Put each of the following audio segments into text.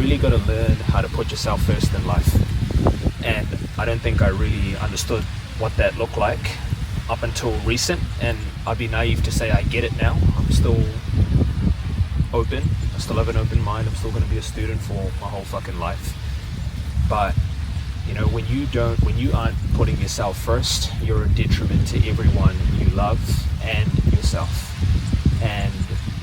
really got to learn how to put yourself first in life. And I don't think I really understood what that looked like up until recent, and I'd be naive to say I get it now. I'm still open, I still have an open mind, I'm still going to be a student for my whole fucking life. But you know, when you aren't putting yourself first, you're a detriment to everyone you love and yourself. And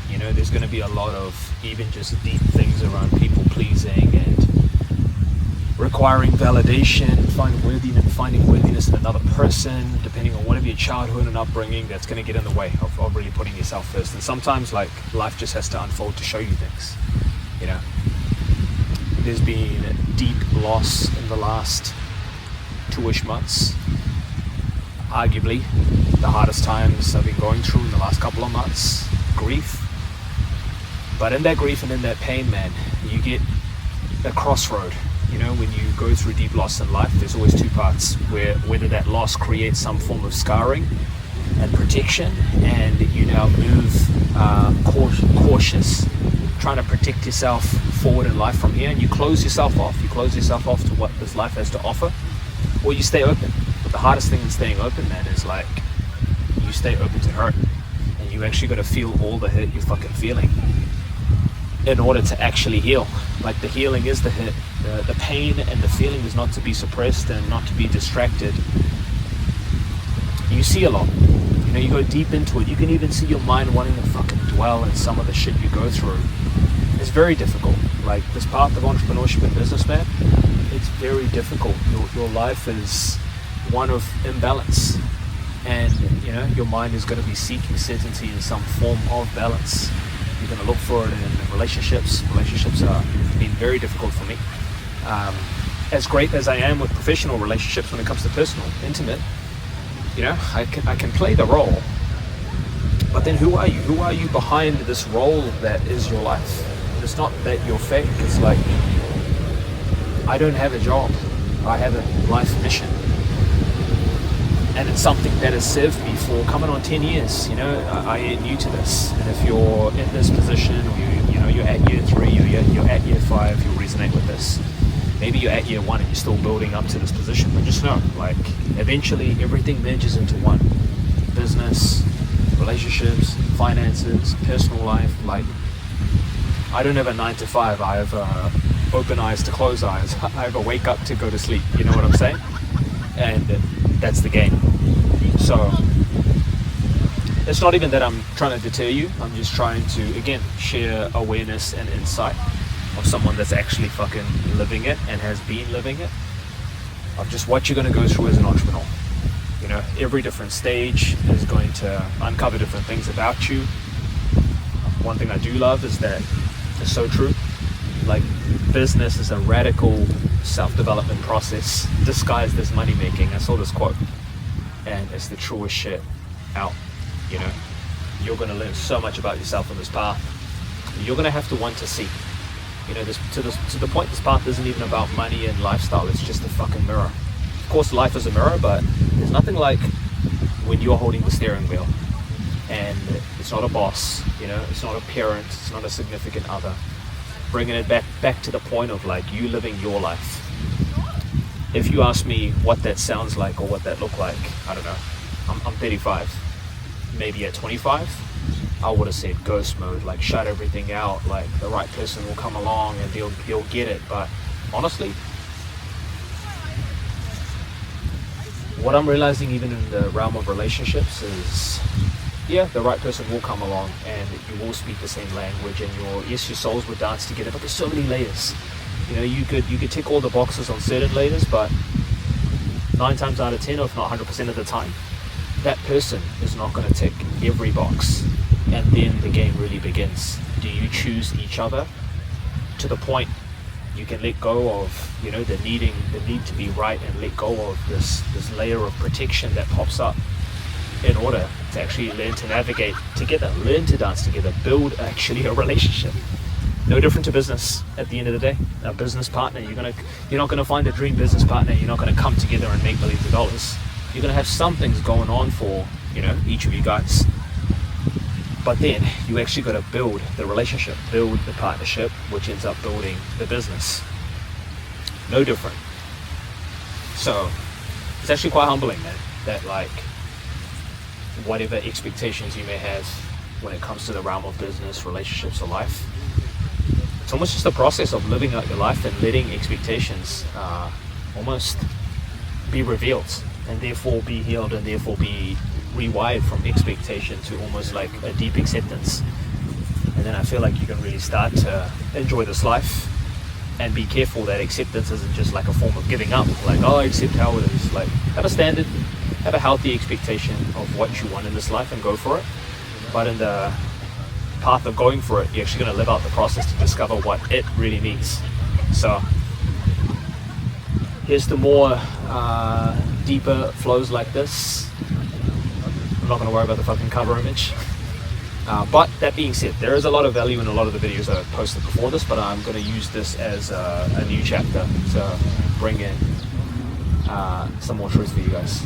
you know, there's going to be a lot of even just deep things around people pleasing and requiring validation, finding worthiness in another person, depending on whatever your childhood and upbringing, that's going to get in the way of really putting yourself first. And sometimes, like, life just has to unfold to show you things. You know, there's been deep loss in the last 2-ish months. Arguably the hardest times I've been going through in the last couple of months. Grief. But in that grief and in that pain, man, you get a crossroad. You know, when you go through deep loss in life, there's always two parts, whether that loss creates some form of scarring and protection, and you now move cautious, trying to protect yourself forward in life from here, and you close yourself off to what this life has to offer, or you stay open. But the hardest thing in staying open, man, is like, you stay open to hurt, and you actually got to feel all the hurt you're fucking feeling in order to actually heal. Like, the healing is the hit. The pain and the feeling is not to be suppressed and not to be distracted. You see a lot. You know, you go deep into it. You can even see your mind wanting to fucking dwell in some of the shit you go through. It's very difficult. Like, this path of entrepreneurship and business, man, it's very difficult. Your life is one of imbalance. And, you know, your mind is going to be seeking certainty in some form of balance. You're going to look for it in relationships. Relationships are been very difficult for me. As great as I am with professional relationships, when it comes to personal, intimate, you know, I can play the role. But then who are you? Who are you behind this role that is your life? It's not that you're fake. It's like, I don't have a job. I have a life mission. And it's something that has served me for coming on 10 years. You know, I ain't new to this. And if you're in this position, or you're at year 3, or you're at year 5, you'll resonate with this. Maybe you're at year 1 and you're still building up to this position. But just know, like, eventually everything merges into one. Business, relationships, finances, personal life. Like, I don't have a 9 to 5. I have open eyes to close eyes. I have a wake up to go to sleep. You know what I'm saying? And that's the game. So it's not even that I'm trying to deter you. I'm just trying to, again, share awareness and insight of someone that's actually fucking living it and has been living it, of just what you're going to go through as an entrepreneur. You know, every different stage is going to uncover different things about you. One thing I do love is that it's so true. Like, business is a radical self-development process disguised as money making. I saw this quote, and it's the truest shit out. You know, you're going to learn so much about yourself on this path. You're going to have to want to see. You know, to the point, this path isn't even about money and lifestyle. It's just a fucking mirror. Of course, life is a mirror, but there's nothing like when you're holding the steering wheel, and it's not a boss. You know, it's not a parent. It's not a significant other. Bringing it back to the point of, like, you living your life. If you ask me what that sounds like or what that looked like, I don't know. I'm 35. Maybe at 25, I would have said ghost mode, like, shut everything out, like, the right person will come along and they'll get it. But honestly, what I'm realizing even in the realm of relationships is, yeah, the right person will come along and you will speak the same language, and your souls will dance together, but there's so many layers. You know, you could tick all the boxes on certain layers, but 9 times out of 10, or if not 100% of the time, that person is not going to tick every box. And then the game really begins. Do you choose each other to the point you can let go of, you know, the need to be right, and let go of this layer of protection that pops up, in order to actually learn to navigate together, learn to dance together, build actually a relationship. No different to business at the end of the day. A business partner, you're not gonna find a dream business partner. You're not gonna come together and make millions of dollars. You're gonna have some things going on for, you know, each of you guys. But then you actually got to build the relationship, build the partnership, which ends up building the business. No different. So it's actually quite humbling, man, that like whatever expectations you may have when it comes to the realm of business, relationships, or life, it's almost just a process of living out your life and letting expectations almost be revealed, and therefore be healed, and therefore be rewired from expectation to almost like a deep acceptance. And then I feel like you can really start to enjoy this life and be careful that acceptance isn't just like a form of giving up, like, oh, I accept how it is. Like, have a standard, have a healthy expectation of what you want in this life and go for it. But in the path of going for it, you're actually going to live out the process to discover what it really needs. So here's the more deeper flows like this. I'm not going to worry about the fucking cover image. But that being said, there is a lot of value in a lot of the videos that I've posted before this, but I'm going to use this as a new chapter to bring in some more truth for you guys.